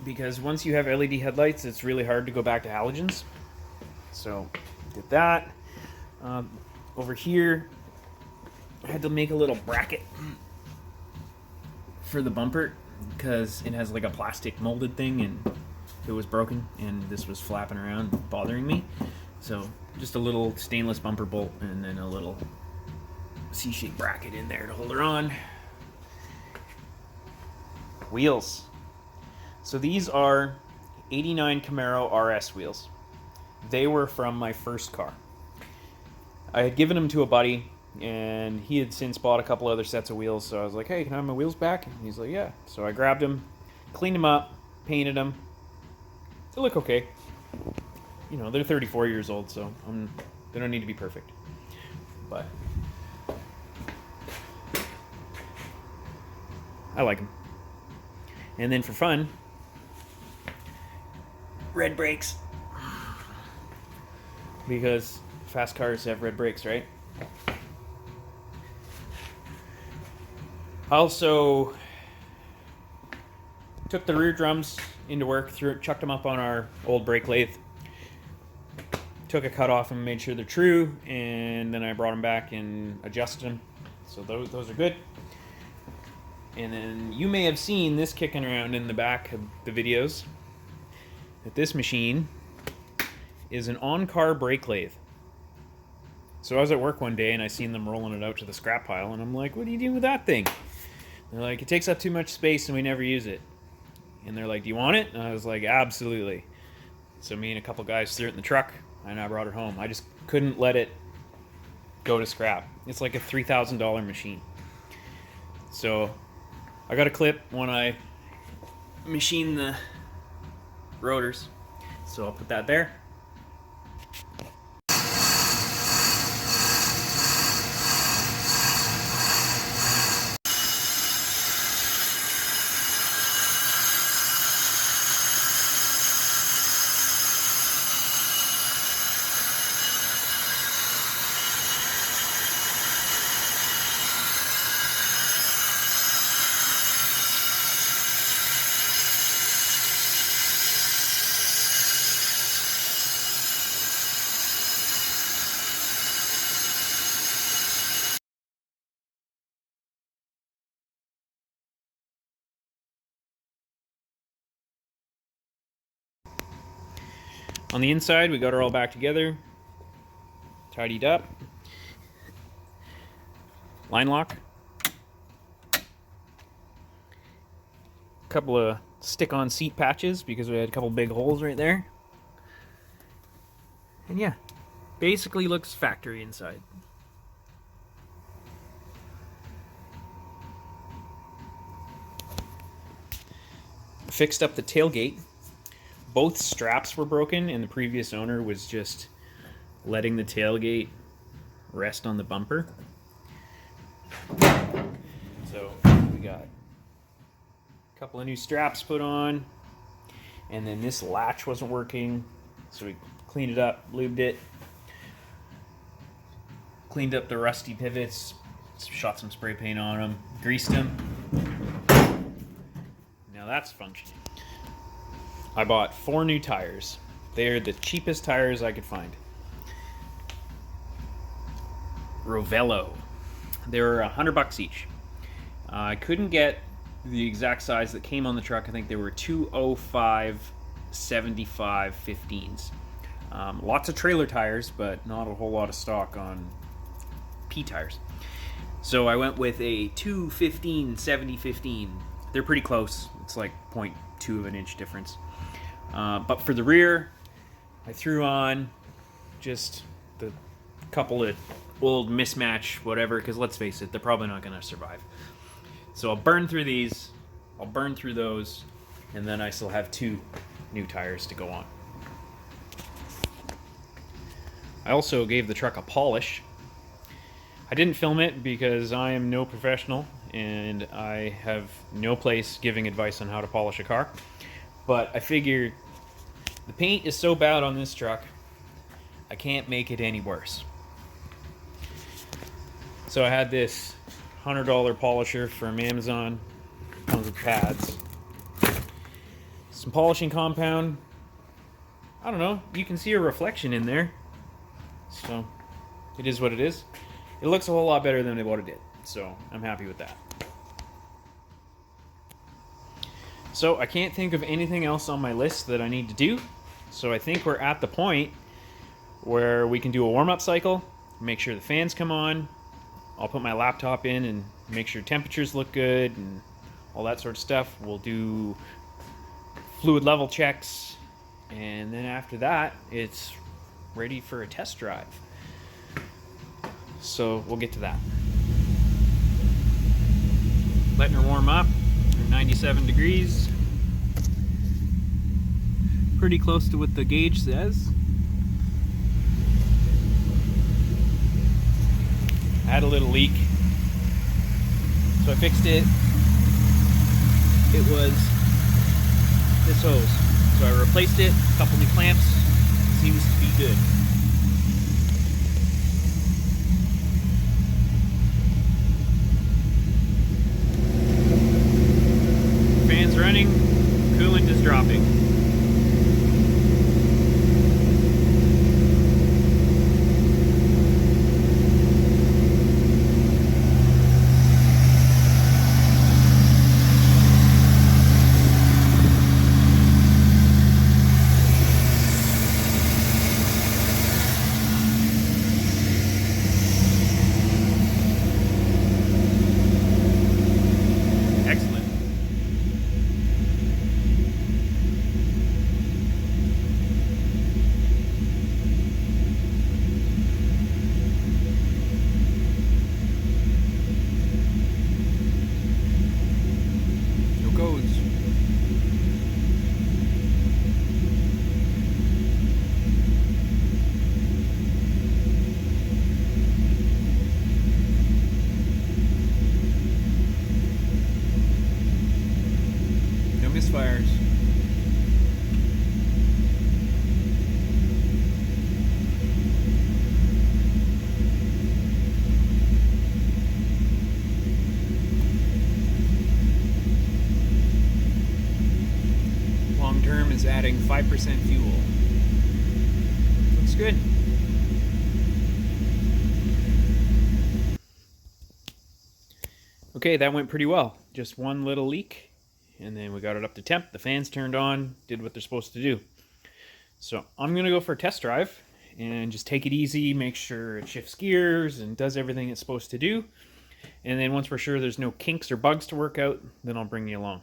[SPEAKER 1] because once you have LED headlights, it's really hard to go back to halogens. So did that. Over here, I had to make a little bracket for the bumper because it has like a plastic molded thing and it was broken and this was flapping around bothering me. So just a little stainless bumper bolt and then a little C-shaped bracket in there to hold her on. Wheels. So these are '89 Camaro RS wheels. They were from my first car. I had given them to a buddy, and he had since bought a couple other sets of wheels, so I was like, hey, can I have my wheels back? And he's like, yeah. So I grabbed them, cleaned them up, painted them. They look okay. You know, they're 34 years old, so they don't need to be perfect. But I like them. And then for fun, red brakes. Because fast cars have red brakes, right? I also took the rear drums into work, chucked them up on our old brake lathe, took a cut off and made sure they're true, and then I brought them back and adjusted them. So those are good. And then you may have seen this kicking around in the back of the videos, that this machine is an on-car brake lathe. So I was at work one day and I seen them rolling it out to the scrap pile, and I'm like, what are you doing with that thing? They're like, it takes up too much space and we never use it. And they're like, do you want it? And I was like, absolutely. So me and a couple guys threw it in the truck and I brought it home. I just couldn't let it go to scrap. It's like a $3,000 machine. So I got a clip when I machine the rotors. So I'll put that there. On the inside, we got her all back together, tidied up, line lock, a couple of stick-on seat patches because we had a couple big holes right there, and yeah, basically looks factory inside. Fixed up the tailgate. Both straps were broken, and the previous owner was just letting the tailgate rest on the bumper. So we got a couple of new straps put on, and then this latch wasn't working, so we cleaned it up, lubed it, cleaned up the rusty pivots, shot some spray paint on them, greased them. Now that's functioning. I bought 4 new tires. They're the cheapest tires I could find. Rovello. They were $100 each. I couldn't get the exact size that came on the truck. I think they were 205 75 15s. Lots of trailer tires, but not a whole lot of stock on P tires. So I went with a 215 70 15. They're pretty close. It's like 0.2 of an inch difference. But for the rear, I threw on just the couple of old mismatch whatever, because let's face it, they're probably not going to survive. So I'll burn through these, I'll burn through those, and then I still have 2 new tires to go on. I also gave the truck a polish. I didn't film it because I am no professional and I have no place giving advice on how to polish a car. But I figured the paint is so bad on this truck, I can't make it any worse. So I had this $100 polisher from Amazon, comes with pads, some polishing compound. I don't know, you can see a reflection in there, so it is what it is. It looks a whole lot better than what it did, so I'm happy with that. So I can't think of anything else on my list that I need to do, so I think we're at the point where we can do a warm-up cycle, make sure the fans come on. I'll put my laptop in and make sure temperatures look good and all that sort of stuff. We'll do fluid level checks, And then after that, it's ready for a test drive. So we'll get to that. Letting her warm up, 97 degrees. Pretty close to what the gauge says. I had a little leak, so I fixed it. It was this hose. So I replaced it, a couple new clamps, seems to be good. Fan's running, coolant is dropping. Excellent. No codes. No misfires. Long term is adding 5% fuel. Looks good. Okay, that went pretty well. Just one little leak, and then we got it up to temp. The fans turned on, did what they're supposed to do. So I'm gonna go for a test drive and just take it easy, make sure it shifts gears and does everything it's supposed to do. And then once we're sure there's no kinks or bugs to work out, then I'll bring you along.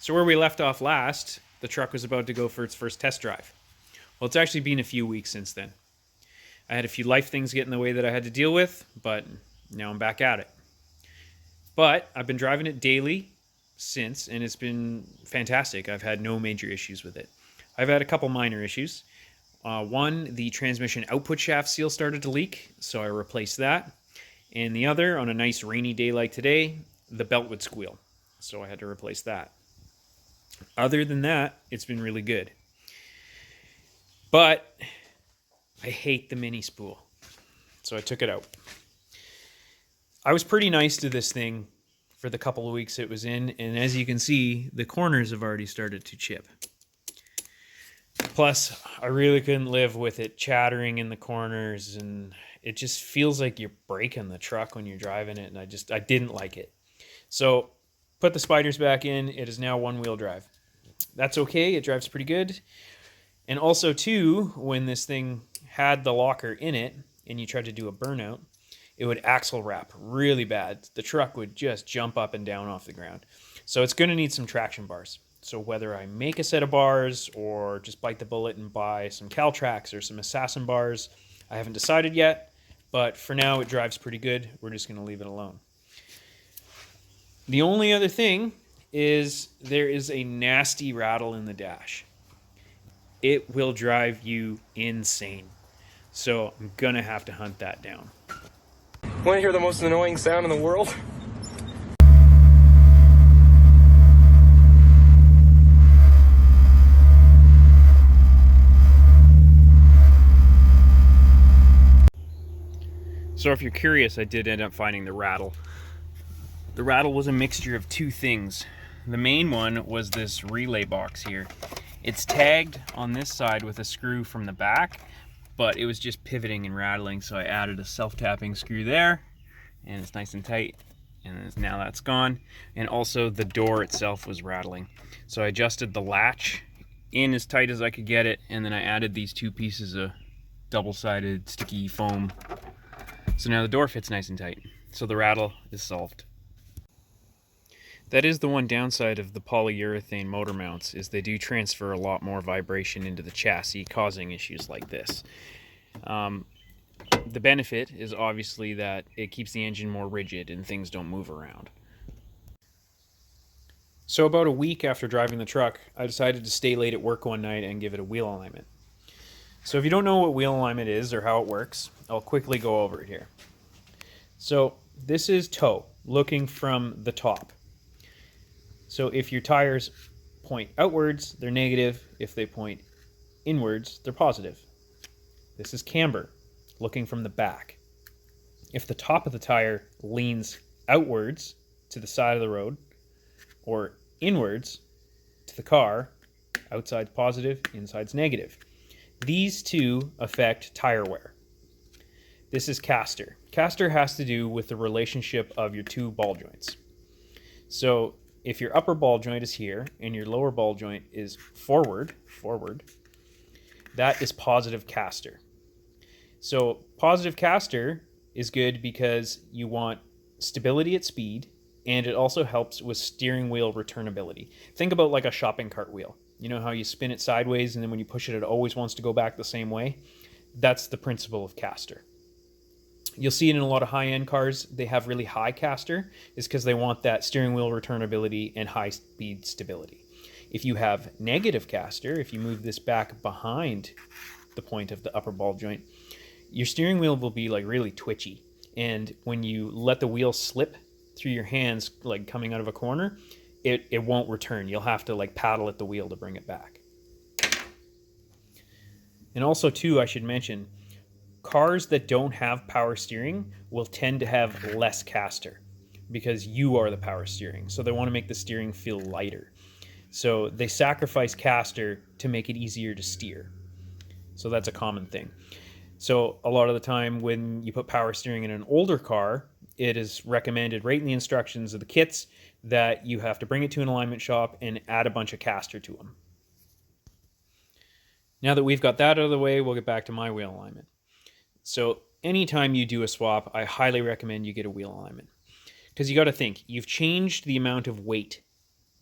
[SPEAKER 1] So where we left off last, the truck was about to go for its first test drive. Well, it's actually been a few weeks since then. I had a few life things get in the way that I had to deal with, but now I'm back at it. But I've been driving it daily since, and it's been fantastic. I've had no major issues with it. I've had a couple minor issues. One, the transmission output shaft seal started to leak, so I replaced that. And the other, on a nice rainy day like today, the belt would squeal, so I had to replace that. Other than that, it's been really good. But I hate the mini spool, so I took it out. I was pretty nice to this thing for the couple of weeks it was in, and as you can see, the corners have already started to chip. Plus, I really couldn't live with it chattering in the corners, and it just feels like you're breaking the truck when you're driving it, and I didn't like it. So, put the spiders back in. It is now one-wheel drive. That's okay. It drives pretty good. And also, too, when this thing had the locker in it, and you tried to do a burnout, it would axle wrap really bad. The truck would just jump up and down off the ground. So it's going to need some traction bars. So whether I make a set of bars or just bite the bullet and buy some Caltrax or some Assassin bars, I haven't decided yet. But for now, it drives pretty good. We're just going to leave it alone. The only other thing is there is a nasty rattle in the dash. It will drive you insane. So I'm going to have to hunt that down.
[SPEAKER 2] Want to hear the most annoying sound in the world?
[SPEAKER 1] So if you're curious, I did end up finding the rattle. The rattle was a mixture of two things. The main one was this relay box here. It's tagged on this side with a screw from the back, but it was just pivoting and rattling, so I added a self-tapping screw there, and it's nice and tight, and now that's gone. And also the door itself was rattling. So I adjusted the latch in as tight as I could get it, and then I added these two pieces of double-sided sticky foam. So now the door fits nice and tight. So the rattle is solved. That is the one downside of the polyurethane motor mounts, is they do transfer a lot more vibration into the chassis, causing issues like this. The benefit is obviously that it keeps the engine more rigid and things don't move around. So about a week after driving the truck, I decided to stay late at work one night and give it a wheel alignment. So if you don't know what wheel alignment is or how it works, I'll quickly go over it here. So this is toe, looking from the top. So if your tires point outwards, they're negative. If they point inwards, they're positive. This is camber, looking from the back. If the top of the tire leans outwards to the side of the road or inwards to the car, outside's positive, inside's negative. These two affect tire wear. This is caster. Caster has to do with the relationship of your two ball joints. So if your upper ball joint is here and your lower ball joint is forward, that is positive caster. So positive caster is good because you want stability at speed, and it also helps with steering wheel returnability. Think about like a shopping cart wheel. You know how you spin it sideways and then when you push it, it always wants to go back the same way? That's the principle of caster. You'll see it in a lot of high-end cars. They have really high caster. It's because they want that steering wheel returnability and high-speed stability. If you have negative caster, if you move this back behind the point of the upper ball joint, your steering wheel will be like really twitchy. And when you let the wheel slip through your hands, like coming out of a corner, it won't return. You'll have to like paddle at the wheel to bring it back. And also too, I should mention, cars that don't have power steering will tend to have less caster because you are the power steering. So they want to make the steering feel lighter. So they sacrifice caster to make it easier to steer. So that's a common thing. So a lot of the time when you put power steering in an older car, it is recommended right in the instructions of the kits that you have to bring it to an alignment shop and add a bunch of caster to them. Now that we've got that out of the way, we'll get back to my wheel alignment. So anytime you do a swap, I highly recommend you get a wheel alignment. Because you got to think, you've changed the amount of weight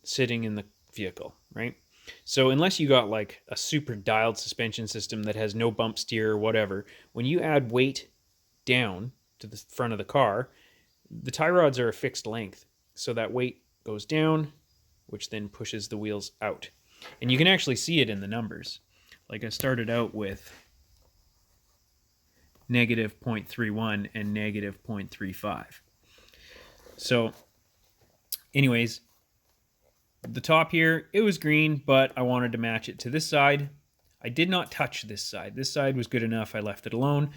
[SPEAKER 1] sitting in the vehicle, right? So unless you got like a super dialed suspension system that has no bump steer or whatever, when you add weight down to the front of the car, the tie rods are a fixed length. So that weight goes down, which then pushes the wheels out. And you can actually see it in the numbers. Like I started out with negative 0.31 and negative 0.35. So anyways, the top here, it was green, but I wanted to match it to this side. I did not touch this side. This side was good enough. I left it alone.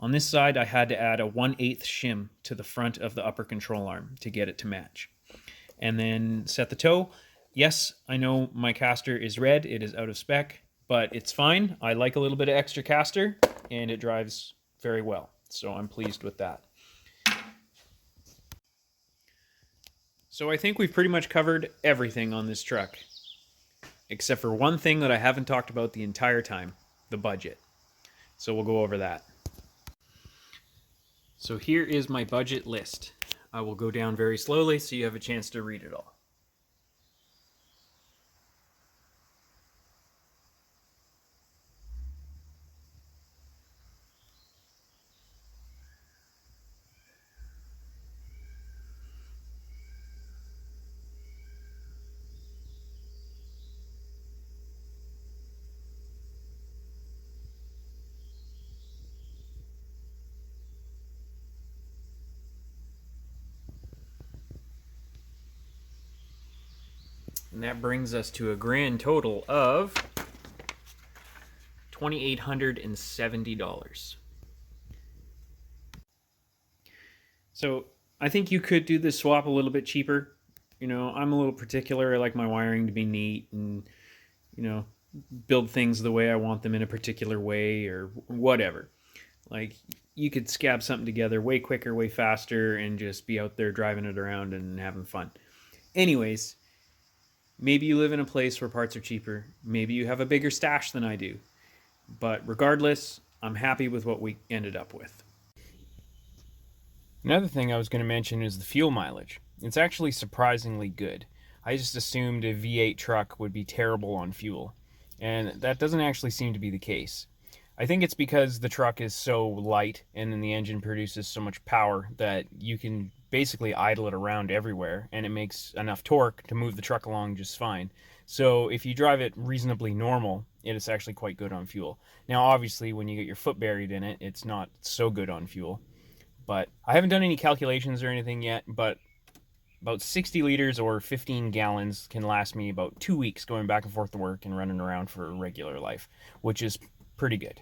[SPEAKER 1] On this side, I had to add a 1/8 shim to the front of the upper control arm to get it to match. And then set the toe. Yes, I know my caster is red. It is out of spec, but it's fine. I like a little bit of extra caster, and it drives very well. So I'm pleased with that. So I think we've pretty much covered everything on this truck, except for one thing that I haven't talked about the entire time, the budget. So we'll go over that. So here is my budget list. I will go down very slowly so you have a chance to read it all. And that brings us to a grand total of $2,870. So I think you could do this swap a little bit cheaper. You know, I'm a little particular. I like my wiring to be neat and, you know, build things the way I want them in a particular way or whatever. Like, you could scab something together way quicker, way faster, and just be out there driving it around and having fun. Anyways, maybe you live in a place where parts are cheaper. Maybe you have a bigger stash than I do. But regardless, I'm happy with what we ended up with. Another thing I was going to mention is the fuel mileage. It's actually surprisingly good. I just assumed a V8 truck would be terrible on fuel, and that doesn't actually seem to be the case. I think it's because the truck is so light and then the engine produces so much power that you can basically idle it around everywhere, and it makes enough torque to move the truck along just fine. So if you drive it reasonably normal, it is actually quite good on fuel. Now obviously when you get your foot buried in it, it's not so good on fuel. But I haven't done any calculations or anything yet, but about 60 liters or 15 gallons can last me about 2 weeks going back and forth to work and running around for regular life, which is pretty good.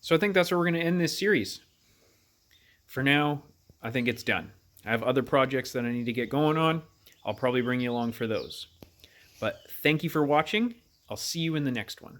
[SPEAKER 1] So I think that's where we're going to end this series. For now, I think it's done. I have other projects that I need to get going on. I'll probably bring you along for those. But thank you for watching. I'll see you in the next one.